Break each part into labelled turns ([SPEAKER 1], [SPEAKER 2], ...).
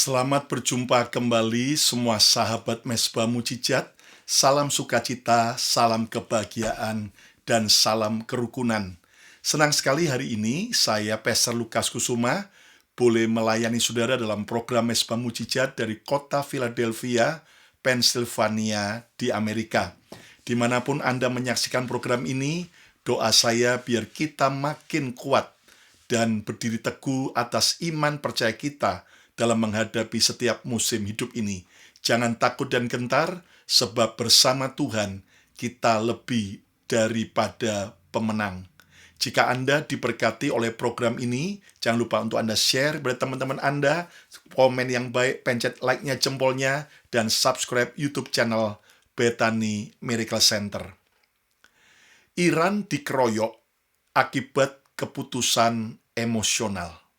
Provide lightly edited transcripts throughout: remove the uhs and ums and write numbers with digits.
[SPEAKER 1] Selamat berjumpa kembali semua sahabat Mesbah Mujizat. Salam sukacita, salam kebahagiaan, dan salam kerukunan. Senang sekali hari ini saya Pastor Lukas Kusuma boleh melayani saudara dalam program Mesbah Mujizat dari kota Philadelphia, Pennsylvania di Amerika. Dimanapun Anda menyaksikan program ini, doa saya biar kita makin kuat dan berdiri teguh atas iman percaya kita dalam menghadapi setiap musim hidup ini. Jangan takut dan gentar, sebab bersama Tuhan kita lebih daripada pemenang. Jika Anda diberkati oleh program ini, jangan lupa untuk Anda share kepada teman-teman Anda, komen yang baik, pencet like-nya, jempolnya, dan subscribe YouTube channel Bethany Miracle Center. Iran dikeroyok akibat keputusan emosional.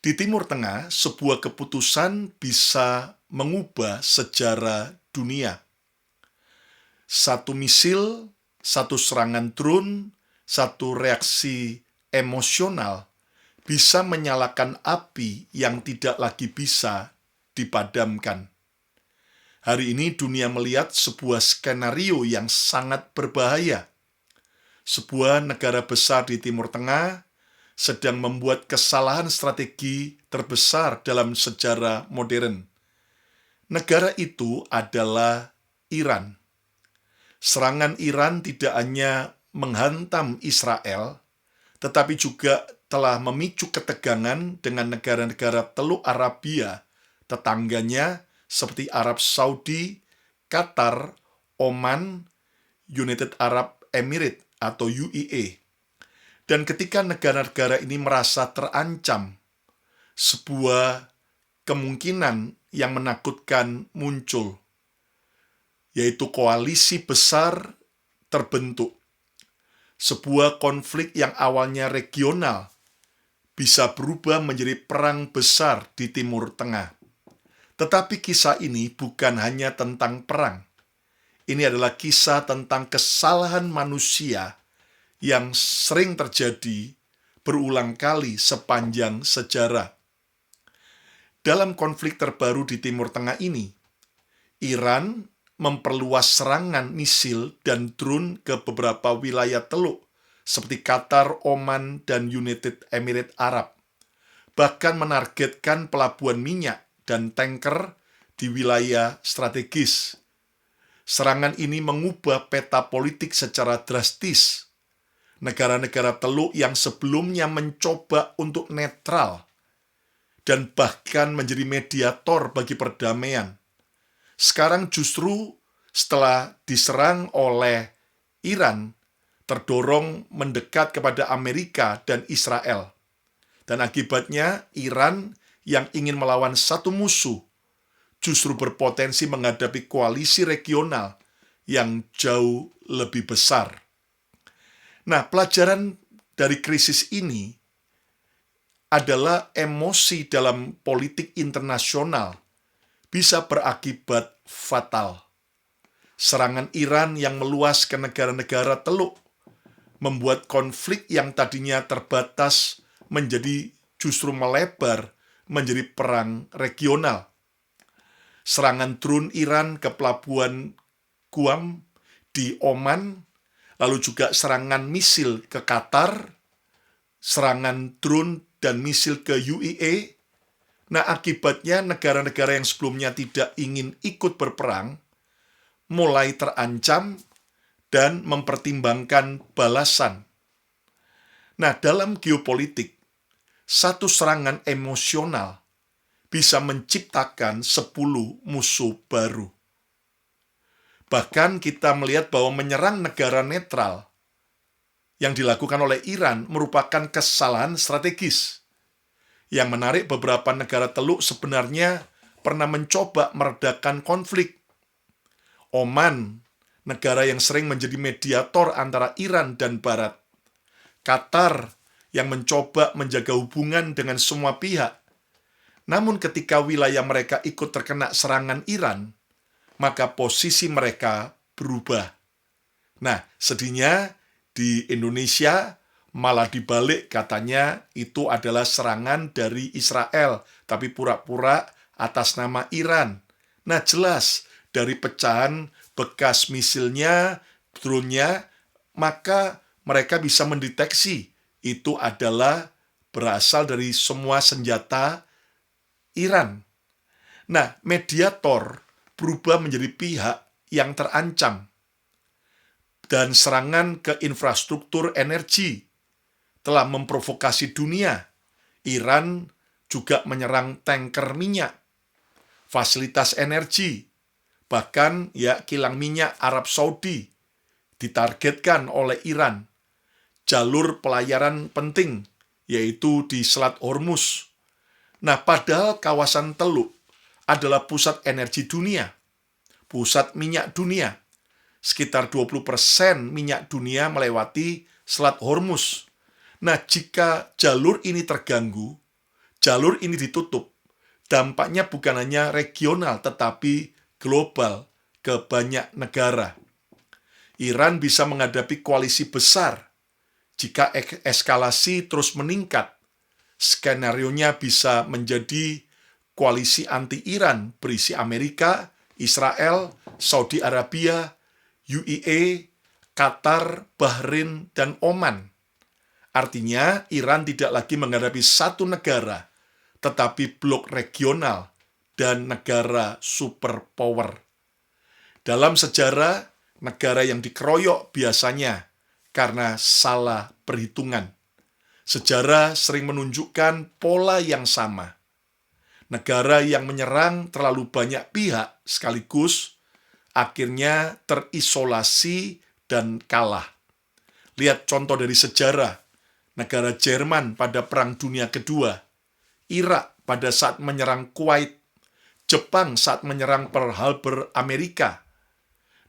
[SPEAKER 1] Di Timur Tengah, sebuah keputusan bisa mengubah sejarah dunia. Satu misil, satu serangan drone, satu reaksi emosional bisa menyalakan api yang tidak lagi bisa dipadamkan. Hari ini dunia melihat sebuah skenario yang sangat berbahaya. Sebuah negara besar di Timur Tengah sedang membuat kesalahan strategi terbesar dalam sejarah modern. Negara itu adalah Iran. Serangan Iran tidak hanya menghantam Israel, tetapi juga telah memicu ketegangan dengan negara-negara Teluk Arabia, tetangganya seperti Arab Saudi, Qatar, Oman, United Arab Emirates atau UAE. Dan ketika negara-negara ini merasa terancam, sebuah kemungkinan yang menakutkan muncul, yaitu koalisi besar terbentuk. Sebuah konflik yang awalnya regional bisa berubah menjadi perang besar di Timur Tengah. Tetapi kisah ini bukan hanya tentang perang. Ini adalah kisah tentang kesalahan manusia yang sering terjadi berulang kali sepanjang sejarah. Dalam konflik terbaru di Timur Tengah ini, Iran memperluas serangan misil dan drone ke beberapa wilayah teluk seperti Qatar, Oman, dan United Emirates Arab. Bahkan menargetkan pelabuhan minyak dan tanker di wilayah strategis. Serangan ini mengubah peta politik secara drastis. Negara-negara teluk yang sebelumnya mencoba untuk netral dan bahkan menjadi mediator bagi perdamaian, sekarang justru setelah diserang oleh Iran, terdorong mendekat kepada Amerika dan Israel. Dan akibatnya Iran yang ingin melawan satu musuh justru berpotensi menghadapi koalisi regional yang jauh lebih besar. Nah, pelajaran dari krisis ini adalah emosi dalam politik internasional bisa berakibat fatal. Serangan Iran yang meluas ke negara-negara teluk membuat konflik yang tadinya terbatas menjadi justru melebar menjadi perang regional. Serangan drone Iran ke pelabuhan Guam di Oman, lalu juga serangan misil ke Qatar, serangan drone dan misil ke UAE. Nah, akibatnya negara-negara yang sebelumnya tidak ingin ikut berperang mulai terancam dan mempertimbangkan balasan. Nah, dalam geopolitik, satu serangan emosional bisa menciptakan 10 musuh baru. Bahkan kita melihat bahwa menyerang negara netral yang dilakukan oleh Iran merupakan kesalahan strategis. Yang menarik, beberapa negara teluk sebenarnya pernah mencoba meredakan konflik. Oman, negara yang sering menjadi mediator antara Iran dan Barat. Qatar, yang mencoba menjaga hubungan dengan semua pihak. Namun ketika wilayah mereka ikut terkena serangan Iran, maka posisi mereka berubah. Nah, sedihnya di Indonesia, Malah dibalik katanya itu adalah serangan dari Israel, tapi pura-pura atas nama Iran. Nah jelas dari pecahan bekas misilnya, drone-nya, maka mereka bisa mendeteksi itu adalah berasal dari semua senjata Iran. Nah, mediator berubah menjadi pihak yang terancam dan serangan ke infrastruktur energi telah memprovokasi dunia. Iran juga menyerang tanker minyak, fasilitas energi, bahkan kilang minyak Arab Saudi ditargetkan oleh Iran. Jalur pelayaran penting, yaitu di Selat Hormuz. Nah, padahal kawasan Teluk adalah pusat energi dunia, pusat minyak dunia. Sekitar 20% minyak dunia melewati Selat Hormuz. Nah, jika jalur ini terganggu, jalur ini ditutup, dampaknya bukan hanya regional, tetapi global ke banyak negara. Iran bisa menghadapi koalisi besar. Jika eskalasi terus meningkat, skenarionya bisa menjadi koalisi anti-Iran berisi Amerika, Israel, Saudi Arabia, UAE, Qatar, Bahrain, dan Oman. Artinya, Iran tidak lagi menghadapi satu negara, tetapi blok regional dan negara superpower. Dalam sejarah, negara yang dikeroyok biasanya karena salah perhitungan. Sejarah sering menunjukkan pola yang sama. Negara yang menyerang terlalu banyak pihak sekaligus akhirnya terisolasi dan kalah. Lihat contoh dari sejarah. Negara Jerman pada Perang Dunia Kedua, Irak pada saat menyerang Kuwait, Jepang saat menyerang Pearl Harbor Amerika.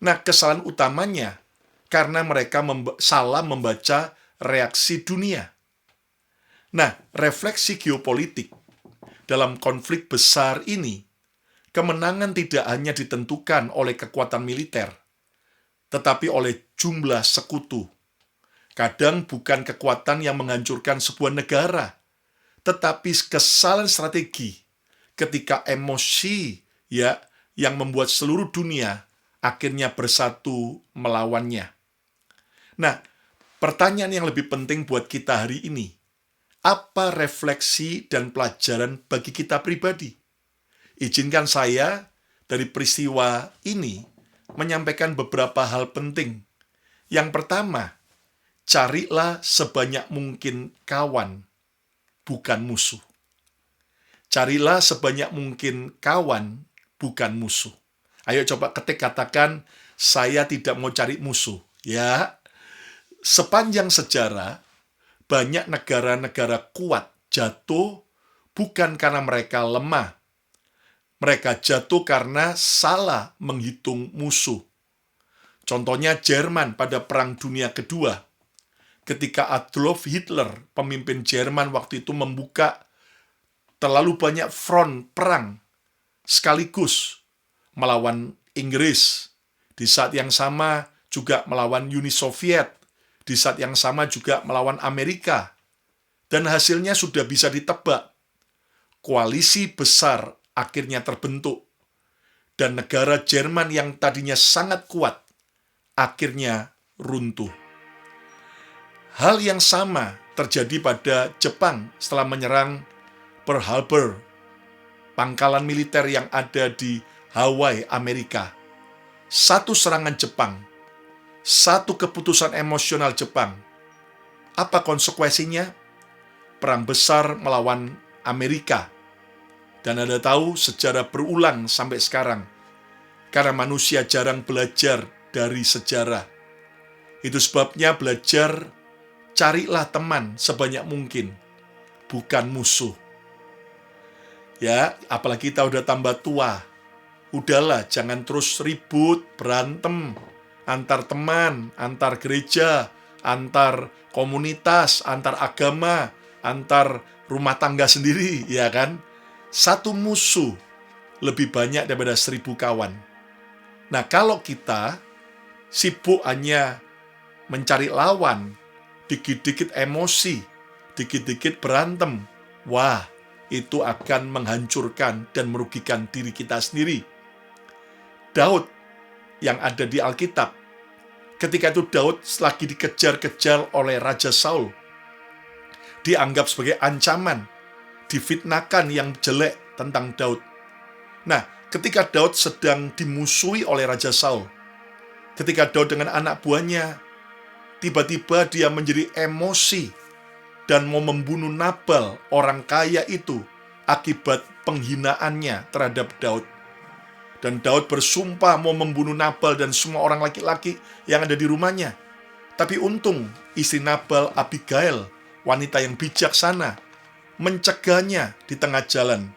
[SPEAKER 1] Nah, kesalahan utamanya karena mereka salah membaca reaksi dunia. Nah, refleksi geopolitik dalam konflik besar ini, kemenangan tidak hanya ditentukan oleh kekuatan militer, tetapi oleh jumlah sekutu. Kadang bukan kekuatan yang menghancurkan sebuah negara, tetapi kesalahan strategi ketika emosi yang membuat seluruh dunia akhirnya bersatu melawannya. Nah, pertanyaan yang lebih penting buat kita hari ini, apa refleksi dan pelajaran bagi kita pribadi? Izinkan saya dari peristiwa ini menyampaikan beberapa hal penting. Yang pertama, carilah sebanyak mungkin kawan, bukan musuh. Carilah sebanyak mungkin kawan, bukan musuh. Ayo coba ketik, katakan, saya tidak mau cari musuh. Ya, sepanjang sejarah, banyak negara-negara kuat jatuh bukan karena mereka lemah. Mereka jatuh karena salah menghitung musuh. Contohnya Jerman pada Perang Dunia Kedua. Ketika Adolf Hitler, pemimpin Jerman waktu itu, membuka terlalu banyak front perang sekaligus melawan Inggris, di saat yang sama juga melawan Uni Soviet, di saat yang sama juga melawan Amerika, dan hasilnya sudah bisa ditebak. Koalisi besar akhirnya terbentuk, dan negara Jerman yang tadinya sangat kuat akhirnya runtuh. Hal yang sama terjadi pada Jepang setelah menyerang Pearl Harbor, pangkalan militer yang ada di Hawaii, Amerika. Satu serangan Jepang, satu keputusan emosional Jepang. Apa konsekuensinya? Perang besar melawan Amerika. Dan Anda tahu sejarah berulang sampai sekarang. Karena manusia jarang belajar dari sejarah. Itu sebabnya belajar, carilah teman sebanyak mungkin, bukan musuh. Ya, apalagi kita udah tambah tua. Udahlah, jangan terus ribut, berantem antar teman, antar gereja, antar komunitas, antar agama, antar rumah tangga sendiri, ya kan? Satu musuh lebih banyak daripada 1000 kawan. Nah, kalau kita sibuk hanya mencari lawan dikit-dikit emosi, dikit-dikit berantem. Wah, itu akan menghancurkan dan merugikan diri kita sendiri. Daud yang ada di Alkitab, ketika itu Daud lagi dikejar-kejar oleh Raja Saul, dianggap sebagai ancaman, difitnahkan yang jelek tentang Daud. Nah, ketika Daud sedang dimusuhi oleh Raja Saul, ketika Daud dengan anak buahnya, tiba-tiba dia menjadi emosi dan mau membunuh Nabal, orang kaya itu, akibat penghinaannya terhadap Daud. Dan Daud bersumpah mau membunuh Nabal dan semua orang laki-laki yang ada di rumahnya. Tapi untung istri Nabal, Abigail, wanita yang bijaksana, mencegahnya di tengah jalan.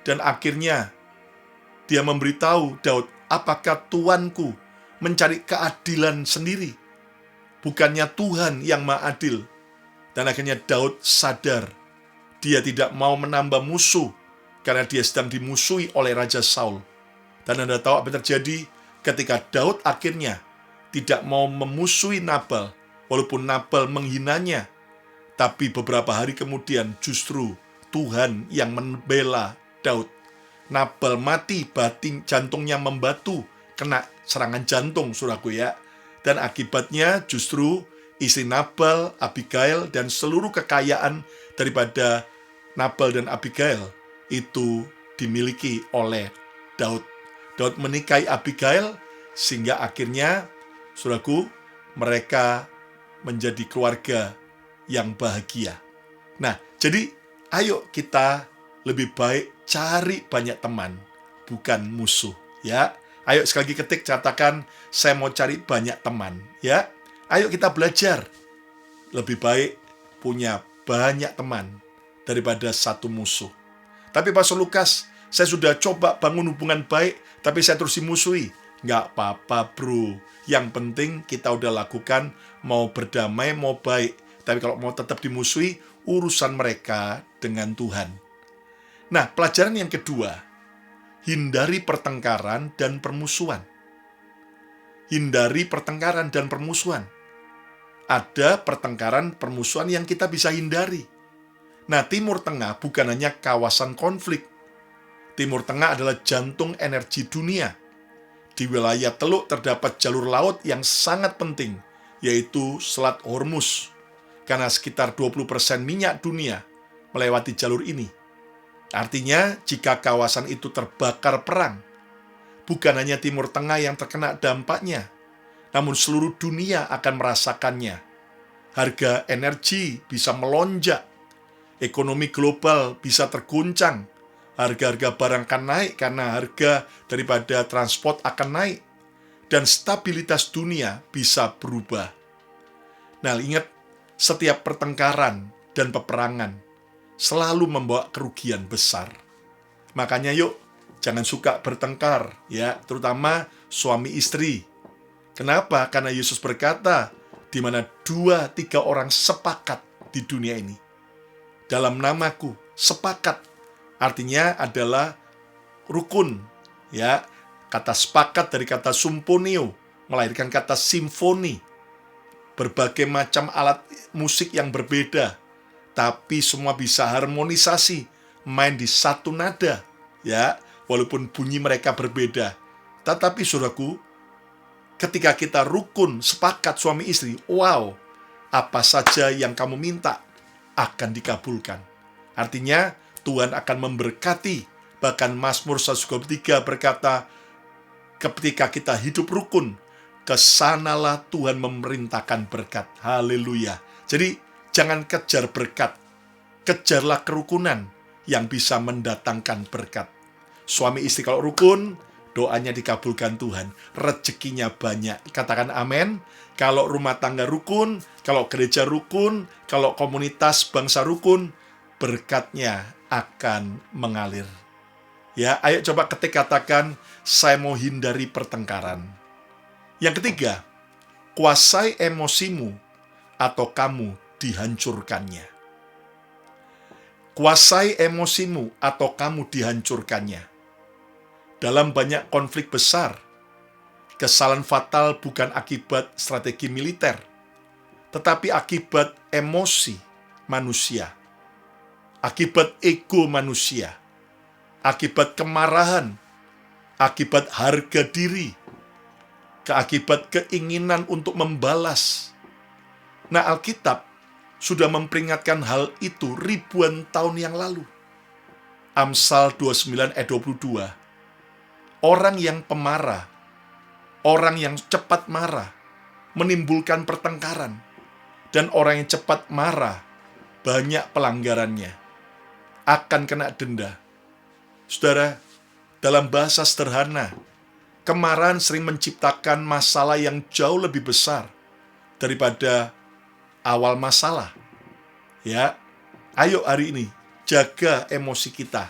[SPEAKER 1] Dan akhirnya dia memberitahu Daud, apakah tuanku mencari keadilan sendiri? Bukannya Tuhan yang maha adil. Dan akhirnya Daud sadar, dia tidak mau menambah musuh, karena dia sedang dimusuhi oleh Raja Saul. Dan Anda tahu apa yang terjadi ketika Daud akhirnya tidak mau memusuhi Nabal, walaupun Nabal menghinanya. Tapi beberapa hari kemudian justru Tuhan yang membela Daud. Nabal mati, batin jantungnya membatu, kena serangan jantung, saudaraku ya. Dan akibatnya justru istri Nabal, Abigail, dan seluruh kekayaan daripada Nabal dan Abigail itu dimiliki oleh Daud. Daud menikahi Abigail, sehingga akhirnya, saudaraku, mereka menjadi keluarga yang bahagia. Nah, jadi ayo kita lebih baik cari banyak teman, bukan musuh, ya. Ayo sekali lagi ketik, katakan, saya mau cari banyak teman, ya. Ayo kita belajar. Lebih baik punya banyak teman daripada satu musuh. Tapi Pastor Lukas, saya sudah coba bangun hubungan baik, tapi saya terus dimusuhi. Nggak apa-apa bro. Yang penting kita udah lakukan, mau berdamai, mau baik. Tapi kalau mau tetap dimusuhi, urusan mereka dengan Tuhan. Nah, pelajaran yang kedua, hindari pertengkaran dan permusuhan. Hindari pertengkaran dan permusuhan. Ada pertengkaran, permusuhan yang kita bisa hindari. Nah, Timur Tengah bukan hanya kawasan konflik. Timur Tengah adalah jantung energi dunia. Di wilayah Teluk terdapat jalur laut yang sangat penting, yaitu Selat Hormuz. Karena sekitar 20% minyak dunia melewati jalur ini. Artinya, jika kawasan itu terbakar perang, bukan hanya Timur Tengah yang terkena dampaknya, namun seluruh dunia akan merasakannya. Harga energi bisa melonjak, ekonomi global bisa terguncang, harga-harga barang akan naik karena harga daripada transport akan naik, dan stabilitas dunia bisa berubah. Nah, ingat, setiap pertengkaran dan peperangan selalu membawa kerugian besar. Makanya yuk, jangan suka bertengkar, ya, terutama suami istri. Kenapa? Karena Yesus berkata, di mana 2-3 orang sepakat di dunia ini, dalam namaku, sepakat. Artinya adalah rukun, ya. Kata sepakat dari kata symphonio, melahirkan kata simfoni. Berbagai macam alat musik yang berbeda, tapi semua bisa harmonisasi, main di satu nada, ya, walaupun bunyi mereka berbeda. Tetapi saudaraku, ketika kita rukun, sepakat suami istri, wow, apa saja yang kamu minta akan dikabulkan. Artinya, Tuhan akan memberkati. Bahkan Mazmur 123 berkata, ketika kita hidup rukun, kesanalah Tuhan memerintahkan berkat. Haleluya. Jadi, jangan kejar berkat. Kejarlah kerukunan yang bisa mendatangkan berkat. Suami istri kalau rukun, doanya dikabulkan Tuhan. Rezekinya banyak. Katakan amin. Kalau rumah tangga rukun, kalau gereja rukun, kalau komunitas bangsa rukun, berkatnya akan mengalir. Ya, ayo coba ketik, katakan, saya mau hindari pertengkaran. Yang ketiga, kuasai emosimu atau kamu dihancurkannya. Kuasai emosimu atau kamu dihancurkannya. Dalam banyak konflik besar, kesalahan fatal bukan akibat strategi militer, tetapi akibat emosi manusia, akibat ego manusia, akibat kemarahan, akibat harga diri, akibat keinginan untuk membalas. Nah, Alkitab sudah memperingatkan hal itu ribuan tahun yang lalu. Amsal 29 ayat 22. Orang yang pemarah, orang yang cepat marah, menimbulkan pertengkaran. Dan orang yang cepat marah, banyak pelanggarannya, akan kena denda. Saudara, dalam bahasa sederhana, kemarahan sering menciptakan masalah yang jauh lebih besar daripada awal masalah. Ya, ayo hari ini jaga emosi kita.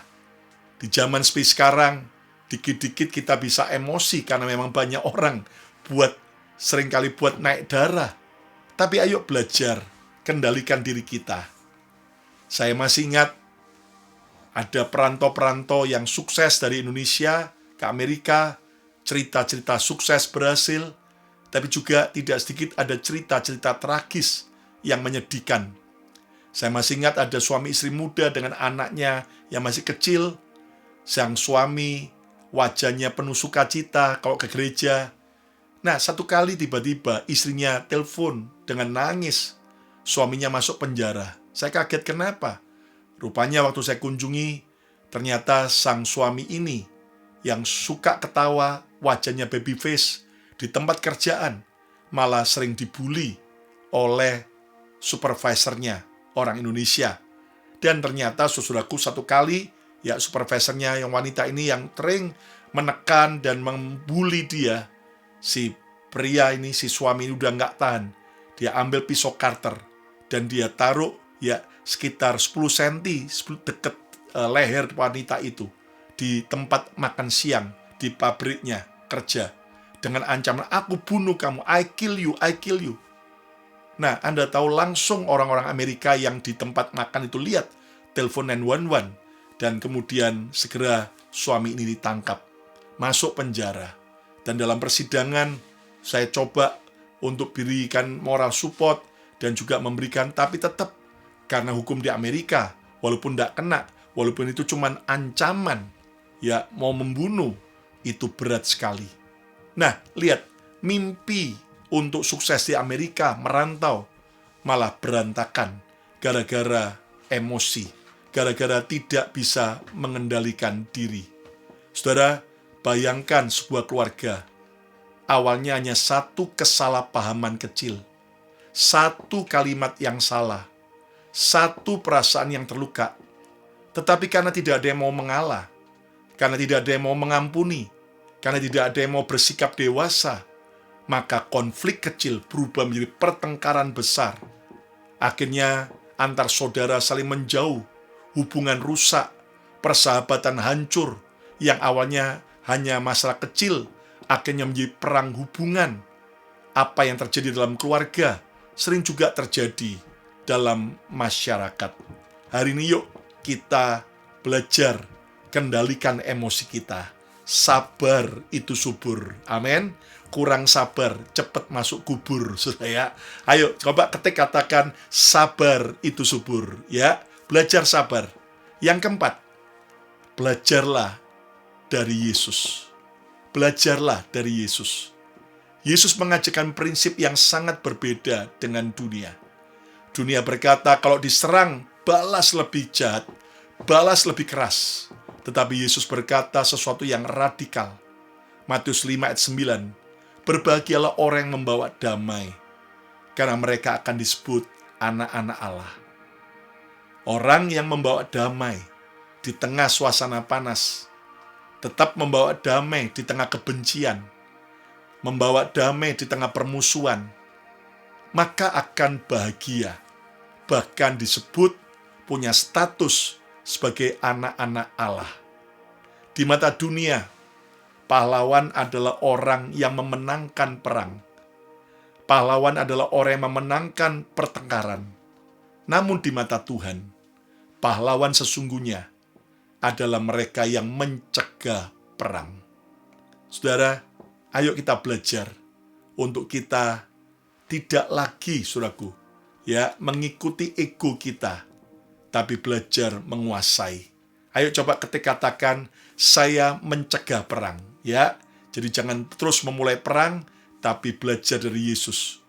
[SPEAKER 1] Di zaman seperti sekarang, dikit-dikit kita bisa emosi karena memang banyak orang seringkali buat naik darah. Tapi ayo belajar kendalikan diri kita. Saya masih ingat ada perantau-perantau yang sukses dari Indonesia ke Amerika, cerita-cerita sukses berhasil, tapi juga tidak sedikit ada cerita-cerita tragis yang menyedihkan. Saya masih ingat ada suami istri muda dengan anaknya yang masih kecil. Sang suami wajahnya penuh sukacita kalau ke gereja. Nah, satu kali tiba-tiba istrinya telepon dengan nangis. Suaminya masuk penjara. Saya kaget kenapa? Rupanya waktu saya kunjungi, ternyata sang suami ini yang suka ketawa, wajahnya baby face, di tempat kerjaan malah sering dibully oleh supervisornya, orang Indonesia. Dan ternyata saudaraku satu kali, ya supervisornya yang wanita ini yang sering menekan dan membuli dia. Si pria ini, si suami ini udah nggak tahan. Dia ambil pisau cutter dan dia taruh ya sekitar 10 cm dekat leher wanita itu di tempat makan siang di pabriknya kerja dengan ancaman, aku bunuh kamu, I kill you, I kill you. Nah, Anda tahu langsung orang-orang Amerika yang di tempat makan itu lihat, telepon 911, dan kemudian segera suami ini ditangkap, masuk penjara. Dan dalam persidangan, saya coba untuk berikan moral support dan juga memberikan, tapi tetap karena hukum di Amerika, walaupun tidak kena, walaupun itu cuma ancaman, ya mau membunuh, itu berat sekali. Nah, lihat, mimpi untuk sukses di Amerika, merantau, malah berantakan gara-gara emosi, gara-gara tidak bisa mengendalikan diri. Saudara, bayangkan sebuah keluarga, awalnya hanya satu kesalahpahaman kecil, satu kalimat yang salah, satu perasaan yang terluka, tetapi karena tidak ada yang mau mengalah, karena tidak ada yang mau mengampuni, karena tidak ada yang mau bersikap dewasa, maka konflik kecil berubah menjadi pertengkaran besar. Akhirnya antar saudara saling menjauh, hubungan rusak, persahabatan hancur, yang awalnya hanya masalah kecil, akhirnya menjadi perang hubungan. Apa yang terjadi dalam keluarga, sering juga terjadi dalam masyarakat. Hari ini yuk kita belajar kendalikan emosi kita. Sabar itu subur. Amin. Kurang sabar, cepat masuk kubur. Saudara, ayo coba ketik katakan sabar itu subur. Ya, belajar sabar. Yang keempat, belajarlah dari Yesus. Belajarlah dari Yesus. Yesus mengajarkan prinsip yang sangat berbeda dengan dunia. Dunia berkata kalau diserang, balas lebih jahat, balas lebih keras. Tetapi Yesus berkata sesuatu yang radikal. Matius 5 ayat 9, berbahagialah orang yang membawa damai, karena mereka akan disebut anak-anak Allah. Orang yang membawa damai di tengah suasana panas, tetap membawa damai di tengah kebencian, membawa damai di tengah permusuhan, maka akan bahagia, bahkan disebut punya status sebagai anak-anak Allah. Di mata dunia, pahlawan adalah orang yang memenangkan perang. Pahlawan adalah orang yang memenangkan pertengkaran. Namun di mata Tuhan, pahlawan sesungguhnya adalah mereka yang mencegah perang. Saudara, ayo kita belajar untuk kita tidak lagi, saudaraku, ya, mengikuti ego kita, tapi belajar menguasai. Ayo coba katakan, saya mencegah perang, ya. Jadi jangan terus memulai perang, tapi belajar dari Yesus.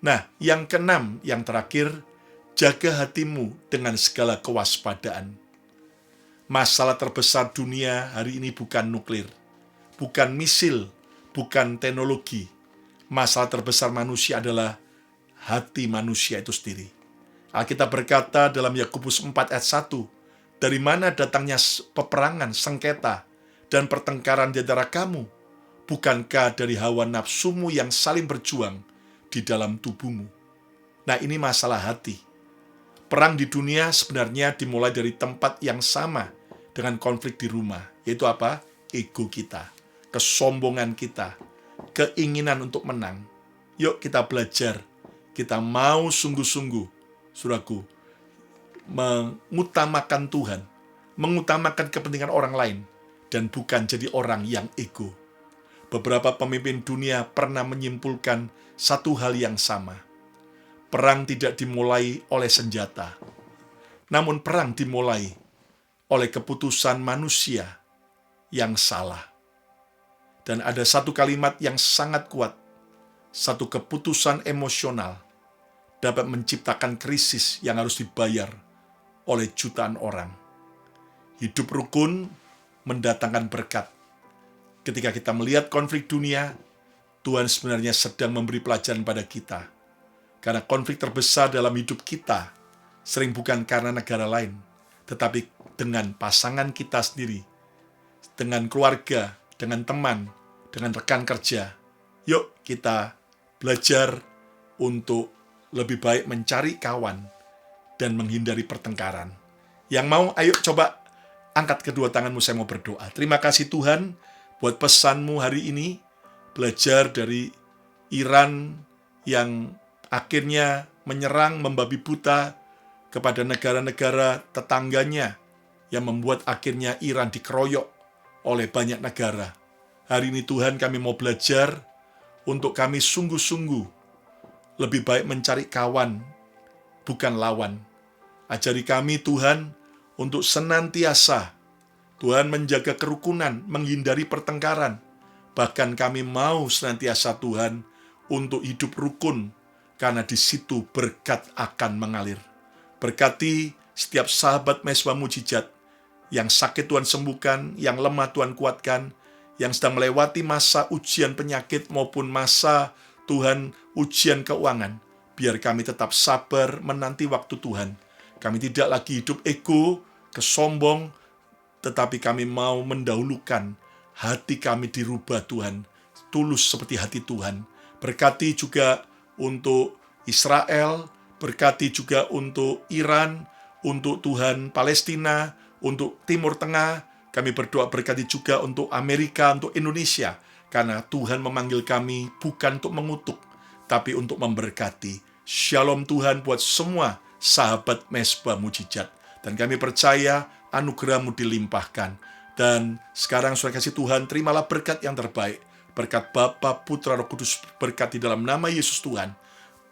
[SPEAKER 1] Nah, yang keenam, yang terakhir, jaga hatimu dengan segala kewaspadaan. Masalah terbesar dunia hari ini bukan nuklir, bukan misil, bukan teknologi. Masalah terbesar manusia adalah hati manusia itu sendiri. Alkitab berkata dalam Yakobus 4 ayat 1, dari mana datangnya peperangan, sengketa, dan pertengkaran di antara kamu? Bukankah dari hawa nafsumu yang saling berjuang di dalam tubuhmu? Nah, ini masalah hati. Perang di dunia sebenarnya dimulai dari tempat yang sama dengan konflik di rumah, yaitu apa? Ego kita, kesombongan kita, keinginan untuk menang. Yuk kita belajar, kita mau sungguh-sungguh, saudaraku, mengutamakan Tuhan, mengutamakan kepentingan orang lain, dan bukan jadi orang yang ego. Beberapa pemimpin dunia pernah menyimpulkan satu hal yang sama. Perang tidak dimulai oleh senjata, namun perang dimulai oleh keputusan manusia yang salah. Dan ada satu kalimat yang sangat kuat, satu keputusan emosional dapat menciptakan krisis yang harus dibayar oleh jutaan orang. Hidup rukun mendatangkan berkat. Ketika kita melihat konflik dunia, Tuhan sebenarnya sedang memberi pelajaran pada kita. Karena konflik terbesar dalam hidup kita sering bukan karena negara lain, tetapi dengan pasangan kita sendiri, dengan keluarga, dengan teman, dengan rekan kerja. Yuk kita belajar untuk lebih baik mencari kawan dan menghindari pertengkaran. Yang mau, ayo coba angkat kedua tanganmu, saya mau berdoa. Terima kasih Tuhan buat pesanmu hari ini, belajar dari Iran yang akhirnya menyerang, membabi buta kepada negara-negara tetangganya yang membuat akhirnya Iran dikeroyok oleh banyak negara. Hari ini Tuhan, kami mau belajar untuk kami sungguh-sungguh lebih baik mencari kawan, bukan lawan. Ajari kami Tuhan untuk senantiasa Tuhan menjaga kerukunan, menghindari pertengkaran. Bahkan kami mau senantiasa Tuhan untuk hidup rukun, karena di situ berkat akan mengalir. Berkati setiap sahabat Mesbah Mujizat, yang sakit Tuhan sembuhkan, yang lemah Tuhan kuatkan, yang sedang melewati masa ujian penyakit maupun masa Tuhan ujian keuangan. Biar kami tetap sabar menanti waktu Tuhan. Kami tidak lagi hidup ego, kesombong, tetapi kami mau mendahulukan hati kami dirubah Tuhan, tulus seperti hati Tuhan. Berkati juga untuk Israel, berkati juga untuk Iran, untuk Tuhan Palestina, untuk Timur Tengah. Kami berdoa berkati juga untuk Amerika, untuk Indonesia, karena Tuhan memanggil kami bukan untuk mengutuk, tapi untuk memberkati. Shalom Tuhan buat semua sahabat Mesbah Mujizat. Dan kami percaya anugerah-Mu dilimpahkan. Dan sekarang saudara kasih Tuhan, terimalah berkat yang terbaik. Berkat Bapa, Putra, Roh Kudus, berkati dalam nama Yesus Tuhan.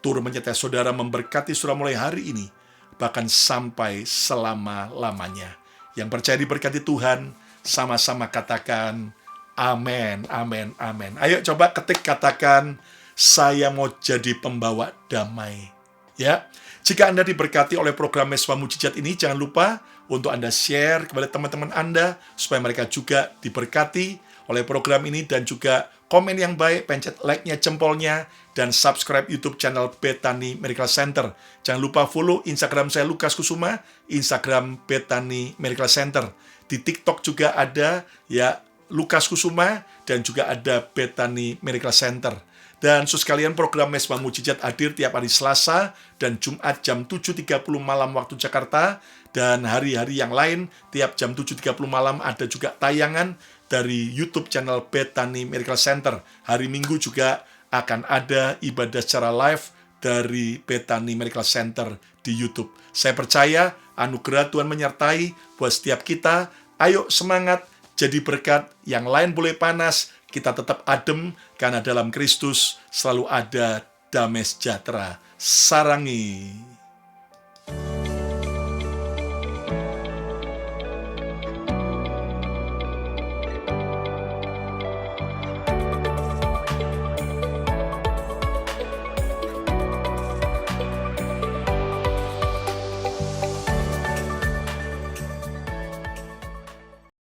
[SPEAKER 1] Turun menyertai saudara, memberkati saudara mulai hari ini, bahkan sampai selama-lamanya. Yang percaya diberkati Tuhan, sama-sama katakan, amin, amin, amin. Ayo coba ketik, katakan, saya mau jadi pembawa damai. Ya, jika Anda diberkati oleh program Mesbah Mujizat ini, jangan lupa untuk Anda share kepada teman-teman Anda, supaya mereka juga diberkati oleh program ini, dan juga komen yang baik, pencet like-nya, jempolnya, dan subscribe YouTube channel Bethany Miracle Center. Jangan lupa follow Instagram saya Lukas Kusuma, Instagram Bethany Miracle Center. Di TikTok juga ada ya Lukas Kusuma, dan juga ada Bethany Miracle Center. Dan sekalian, program Mesbah Mujizat hadir tiap hari Selasa dan Jumat jam 7.30 malam waktu Jakarta. Dan hari-hari yang lain, tiap jam 7.30 malam ada juga tayangan dari YouTube channel Bethany Miracle Center. Hari Minggu juga akan ada ibadah secara live dari Bethany Miracle Center di YouTube. Saya percaya anugerah Tuhan menyertai buat setiap kita. Ayo semangat, jadi berkat. Yang lain boleh panas, kita tetap adem, karena dalam Kristus selalu ada damai sejahtera sarangi.